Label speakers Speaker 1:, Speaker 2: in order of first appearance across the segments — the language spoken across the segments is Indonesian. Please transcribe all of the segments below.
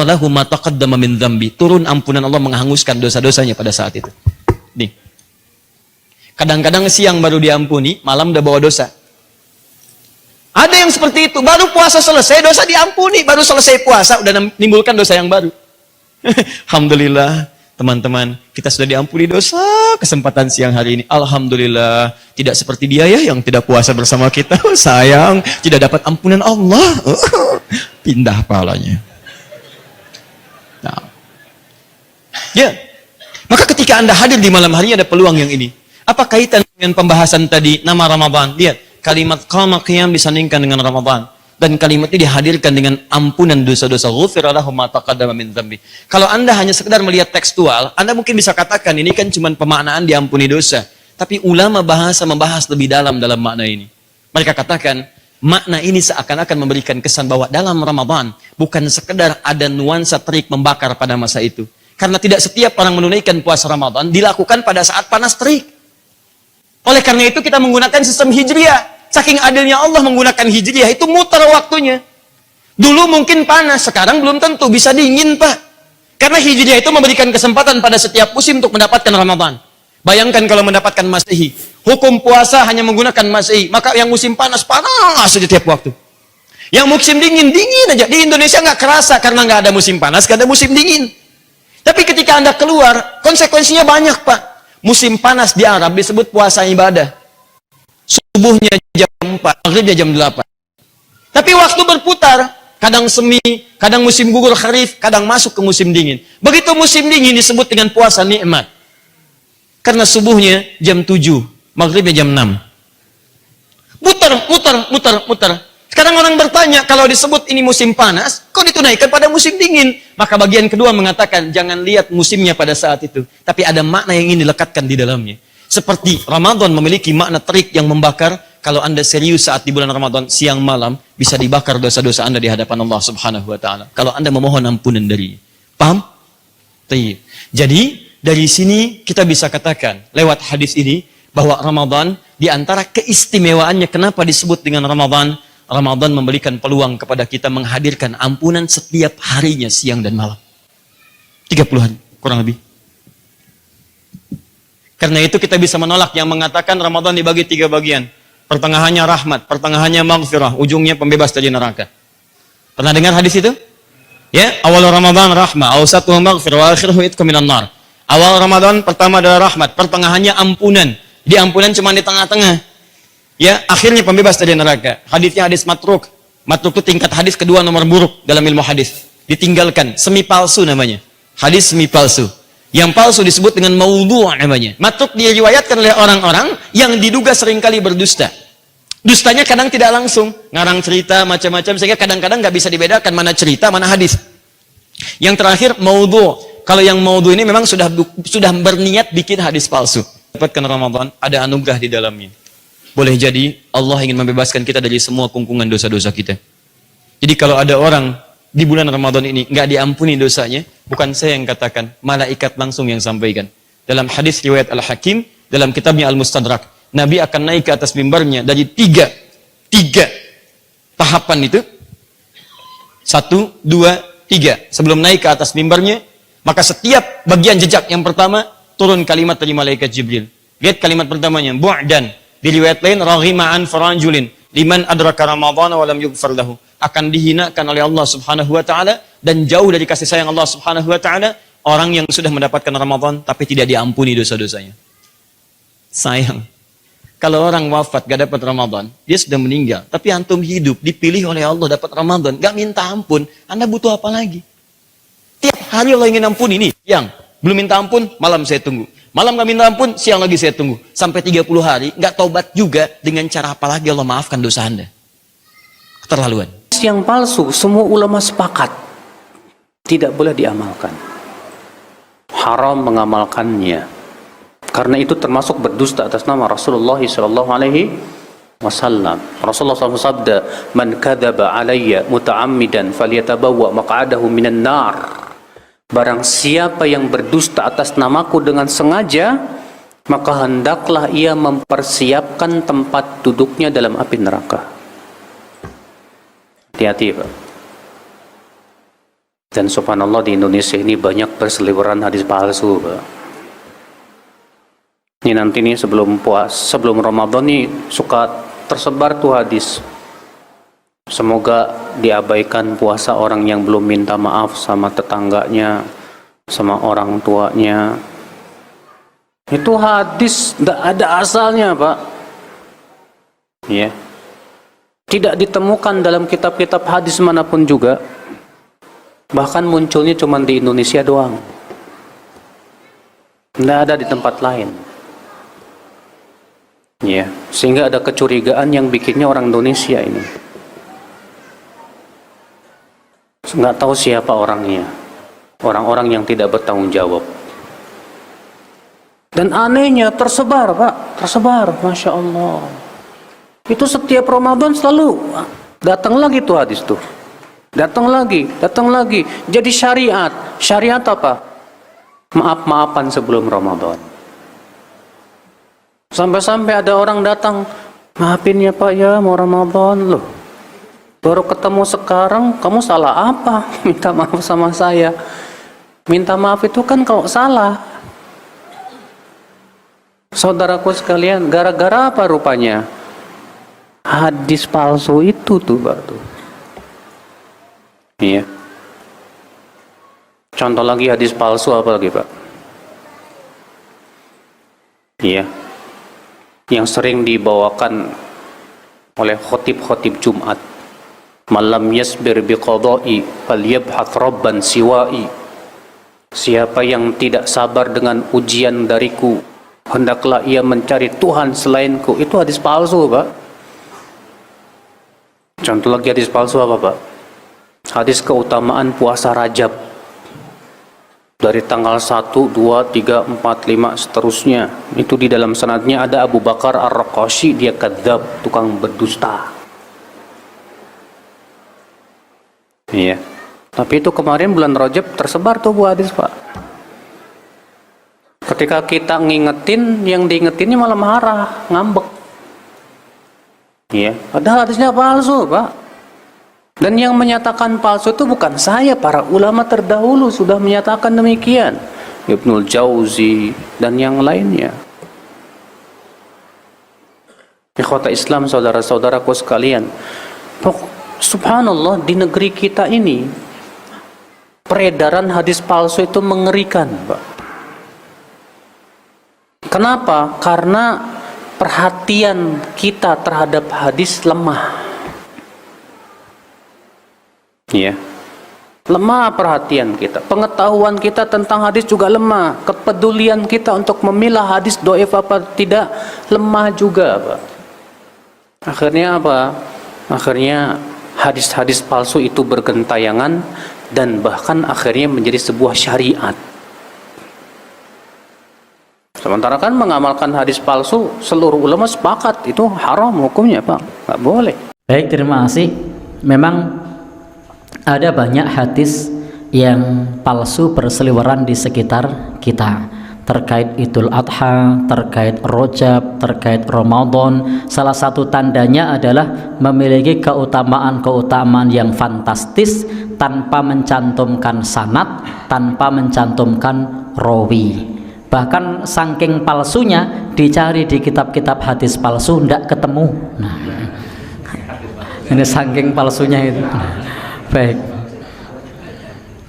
Speaker 1: lahu ma taqaddama min dzambi. Turun ampunan Allah menghanguskan dosa-dosanya pada saat itu. Nih. Kadang-kadang siang baru diampuni, malam udah bawa dosa. Ada yang seperti itu, baru puasa selesai dosa diampuni, baru selesai puasa udah menimbulkan dosa yang baru. Alhamdulillah, teman-teman, kita sudah diampuni dosa kesempatan siang hari ini. Alhamdulillah, tidak seperti dia ya yang tidak puasa bersama kita. Sayang, tidak dapat ampunan Allah. Pindah palanya. Nah. Ya. Maka ketika Anda hadir di malam hari ada peluang yang ini. Apa kaitan dengan pembahasan tadi nama Ramadan? Lihat, kalimat qama qiyam disandingkan dengan Ramadan. Dan kalimat ini dihadirkan dengan ampunan dosa-dosa. Ghufira lahu ma taqaddama min dzambi. Kalau Anda hanya sekedar melihat tekstual, Anda mungkin bisa katakan ini kan cuma pemaknaan diampuni dosa. Tapi ulama bahasa membahas lebih dalam makna ini. Mereka katakan, makna ini seakan-akan memberikan kesan bahwa dalam Ramadan bukan sekedar ada nuansa terik membakar pada masa itu. Karena tidak setiap orang menunaikan puasa Ramadan dilakukan pada saat panas terik. Oleh karena itu kita menggunakan sistem hijriah. Saking adilnya Allah menggunakan hijriah, itu muter waktunya. Dulu mungkin panas, sekarang belum tentu, bisa dingin Pak. Karena hijriah itu memberikan kesempatan pada setiap musim untuk mendapatkan Ramadan. Bayangkan kalau mendapatkan Masehi. Hukum puasa hanya menggunakan Masehi. Maka yang musim panas, panas saja tiap waktu. Yang musim dingin, dingin aja. Di Indonesia nggak kerasa karena nggak ada musim panas, nggak ada musim dingin. Tapi ketika Anda keluar, konsekuensinya banyak Pak. Musim panas di Arab disebut puasa ibadah. Subuhnya jam 4, maghribnya jam 8. Tapi waktu berputar, kadang semi, kadang musim gugur kharif, kadang masuk ke musim dingin. Begitu musim dingin disebut dengan puasa nikmat. Karena subuhnya jam 7, maghribnya jam 6. Muter. Sekarang orang bertanya, kalau disebut ini musim panas, kok ditunaikan pada musim dingin? Maka bagian kedua mengatakan, jangan lihat musimnya pada saat itu. Tapi ada makna yang ingin dilekatkan di dalamnya. Seperti Ramadan memiliki makna terik yang membakar, kalau Anda serius saat di bulan Ramadan, siang malam, bisa dibakar dosa-dosa Anda di hadapan Allah Subhanahu wa Ta'ala. Kalau Anda memohon ampunan dari. Paham? Jadi, dari sini kita bisa katakan, lewat hadis ini, bahwa Ramadan, di antara keistimewaannya, kenapa disebut dengan Ramadan? Ramadan memberikan peluang kepada kita menghadirkan ampunan setiap harinya, siang dan malam. 30 hari, kurang lebih. Karena itu kita bisa menolak yang mengatakan Ramadan dibagi 3 bagian. Pertengahannya rahmat, pertengahannya maghfirah, ujungnya pembebas dari neraka. Pernah dengar hadis itu? Ya, awal Ramadan rahmah, awsatuhu maghfirah, wa akhiruhu itqu minan nar. Awal Ramadan pertama adalah rahmat, pertengahannya ampunan. Di ampunan cuma di tengah-tengah. Ya, akhirnya pembebas dari neraka. Hadisnya hadis matruk. Matruk itu tingkat hadis kedua nomor buruk dalam ilmu hadis. Ditinggalkan, semi palsu namanya. Hadis semi palsu. Yang palsu disebut dengan maudhu' namanya. Matruk diriwayatkan oleh orang-orang yang diduga seringkali berdusta. Dustanya kadang tidak langsung, ngarang cerita macam-macam sehingga kadang-kadang nggak bisa dibedakan mana cerita, mana hadis. Yang terakhir maudhu'. Kalau yang maudhu' ini memang sudah berniat bikin hadis palsu. Dapatkan Ramadan, ada anugerah di dalamnya. Boleh jadi Allah ingin membebaskan kita dari semua kungkungan dosa-dosa kita. Jadi kalau ada orang di bulan Ramadan ini nggak diampuni dosanya, bukan saya yang katakan, malaikat langsung yang sampaikan. Dalam hadis riwayat Al-Hakim, dalam kitabnya Al-Mustadrak, Nabi akan naik ke atas mimbarnya dari tiga tahapan itu. 1, 2, 3. Sebelum naik ke atas mimbarnya, maka setiap bagian jejak yang pertama turun kalimat dari malaikat Jibril. Lihat kalimat pertamanya, bu'dan. Di riwayat lain, raghima'an faranjulin liman adraka Ramadhan wa lam yughfar lahu. Akan dihinakan oleh Allah Subhanahu wa Ta'ala dan jauh dari kasih sayang Allah Subhanahu wa Ta'ala orang yang sudah mendapatkan Ramadan tapi tidak diampuni dosa-dosanya. Sayang. Kalau orang wafat gak dapat Ramadan, dia sudah meninggal, tapi antum hidup, dipilih oleh Allah dapat Ramadan, gak minta ampun, Anda butuh apa lagi? Tiap hari Allah ingin ampuni nih, yang belum minta ampun, malam saya tunggu. Malam gak minta ampun, siang lagi saya tunggu. Sampai 30 hari, gak taubat juga. Dengan cara apa lagi Allah maafkan dosa Anda? Keterlaluan.
Speaker 2: Yang palsu, semua ulama sepakat. Tidak boleh diamalkan. Haram mengamalkannya. Karena itu termasuk berdusta atas nama Rasulullah SAW. Rasulullah SAW sabda, "Man kadzaba alayya muta'ammidan falyatabawwa maq'adahu minan nar." Barang siapa yang berdusta atas namaku dengan sengaja, maka hendaklah ia mempersiapkan tempat duduknya dalam api neraka. Hati-hati, Pak. Dan subhanallah di Indonesia ini banyak berseliweran hadis palsu, Pak. Ini nanti nih sebelum Ramadan nih suka tersebar tuh hadis. Semoga diabaikan puasa orang yang belum minta maaf sama tetangganya, sama orang tuanya. Itu hadis tidak ada asalnya, Pak. Ya. Tidak ditemukan dalam kitab-kitab hadis manapun juga. Bahkan munculnya cuma di Indonesia doang. Tidak ada di tempat lain. Ya, sehingga ada kecurigaan yang bikinnya orang Indonesia ini. Nggak tahu siapa orangnya. Orang-orang yang tidak bertanggung jawab. Dan anehnya tersebar, Pak. Tersebar, Masya Allah. Itu setiap Ramadan selalu datang lagi tuh hadis tuh. Datang lagi. Jadi syariat. Syariat apa? Maaf-maafan sebelum Ramadan. Sampai-sampai ada orang datang, maafin ya Pak ya, mau Ramadan loh. Baru ketemu sekarang, kamu salah apa? Minta maaf sama saya. Minta maaf itu kan kalau salah. Saudaraku sekalian, gara-gara apa rupanya? Hadis palsu itu tuh, Pak tuh. Iya. Contoh lagi hadis palsu apa lagi, Pak? Iya. Yang sering dibawakan oleh khotib-khotib Jumat. Malam yasbir biqada'i falyabhath rabban siwa'i. Siapa yang tidak sabar dengan ujian dariku, hendaklah ia mencari Tuhan selainku. Itu hadis palsu, Pak. Contoh lagi hadis palsu apa, Pak? Hadis keutamaan puasa Rajab. Dari tanggal 1, 2, 3, 4, 5 seterusnya. Itu di dalam sanadnya ada Abu Bakar Ar-Raqashi, dia kadzab, tukang berdusta. Iya. Tapi itu kemarin bulan Rajab tersebar tuh bu hadis, Pak. Ketika kita ngingetin, yang diingetinnya malah marah, ngambek. Iya. Padahal hadisnya palsu, Pak. Dan yang menyatakan palsu itu bukan saya, para ulama terdahulu sudah menyatakan demikian. Ibnul Jauzi dan yang lainnya. Ikhwata Islam, saudara-saudaraku sekalian. Subhanallah, di negeri kita ini peredaran hadis palsu itu mengerikan, Pak. Kenapa? Karena perhatian kita terhadap hadis lemah. Ya. Lemah perhatian kita. Pengetahuan kita tentang hadis juga lemah. Kepedulian kita untuk memilah hadis dhaif apa tidak lemah juga, Pak. Akhirnya apa? Akhirnya hadis-hadis palsu itu bergentayangan dan bahkan akhirnya menjadi sebuah syariat. Sementara kan mengamalkan hadis palsu, seluruh ulama sepakat itu haram hukumnya, Pak. Nggak boleh.
Speaker 3: Baik, terima kasih. Memang ada banyak hadis yang palsu berseliweran di sekitar kita terkait Idul Adha, terkait Rajab, terkait Ramadan. Salah satu tandanya adalah memiliki keutamaan-keutamaan yang fantastis tanpa mencantumkan sanad, tanpa mencantumkan rawi. Bahkan saking palsunya dicari di kitab-kitab hadis palsu tidak ketemu. Nah, ini saking palsunya itu. Baik.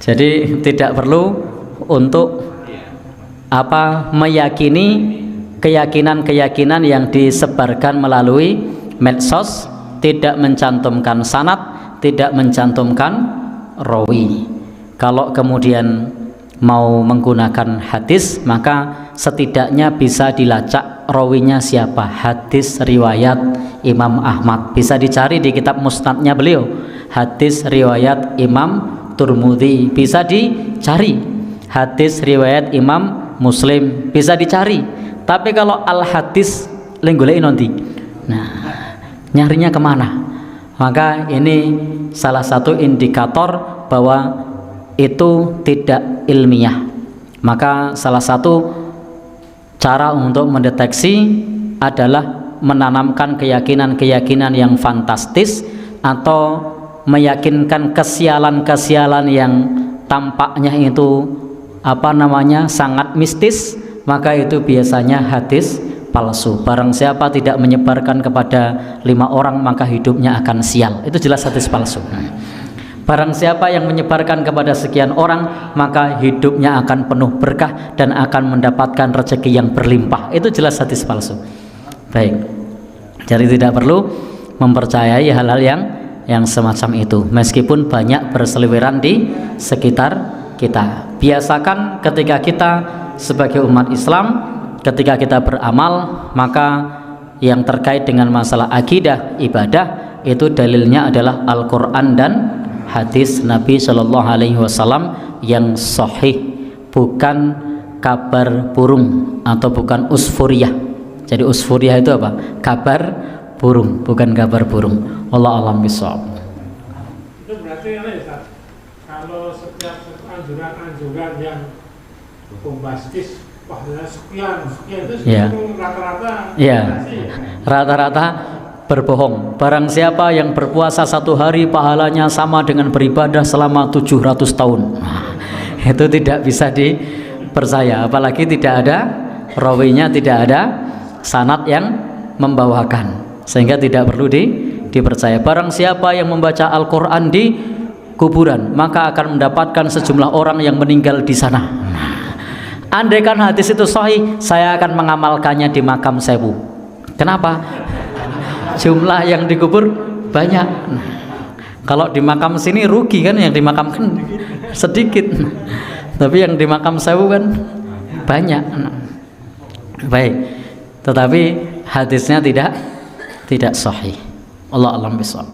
Speaker 3: Jadi tidak perlu untuk meyakini keyakinan-keyakinan yang disebarkan melalui medsos, tidak mencantumkan sanad, tidak mencantumkan rawi. Kalau kemudian mau menggunakan hadis, maka setidaknya bisa dilacak rawinya siapa. Hadis riwayat Imam Ahmad bisa dicari di kitab musnadnya beliau. Hadis riwayat Imam Turmudi bisa dicari. Hadis riwayat Imam Muslim bisa dicari. Tapi kalau al-hadis lenggolei nanti, nah nyarinya kemana? Maka ini salah satu indikator bahwa itu tidak ilmiah. Maka salah satu cara untuk mendeteksi adalah menanamkan keyakinan-keyakinan yang fantastis atau meyakinkan kesialan-kesialan yang tampaknya itu sangat mistis, maka itu biasanya hadis palsu. Barang siapa tidak menyebarkan kepada 5 orang maka hidupnya akan sial. Itu jelas hadis palsu. Barang siapa yang menyebarkan kepada sekian orang maka hidupnya akan penuh berkah dan akan mendapatkan rezeki yang berlimpah. Itu jelas hadis palsu. Baik. Jadi tidak perlu mempercayai hal-hal yang semacam itu, meskipun banyak berseliweran di sekitar kita. Biasakan ketika kita sebagai umat Islam, ketika kita beramal, maka yang terkait dengan masalah akidah, ibadah, itu dalilnya adalah Al-Quran dan hadis Nabi Shallallahu Alaihi Wasallam yang sahih, bukan kabar burung atau bukan usfuriyah. Jadi usfuriyah itu apa? Kabar burung, bukan kabar burung. Wallahu a'lam bishawab.
Speaker 4: Itu berarti Ustaz, kalau setiap anjuran yang bombastis, sekian itu rata-rata
Speaker 3: rata-rata berbohong. Barang siapa yang berpuasa 1 hari pahalanya sama dengan beribadah selama 700 tahun. Itu tidak bisa dipercaya, apalagi tidak ada rawinya, tidak ada sanad yang membawakan, sehingga tidak perlu dipercaya. Barang siapa yang membaca Al-Quran di kuburan maka akan mendapatkan sejumlah orang yang meninggal di sana. Andaikan hadis itu sahih, saya akan mengamalkannya di makam Sewu. Kenapa? Jumlah yang dikubur banyak. Kalau di makam sini rugi kan, yang dimakamkan sedikit, tapi yang di makam Sewu kan banyak. Baik, tetapi hadisnya tidak sahih. Allah a'lam bishawab.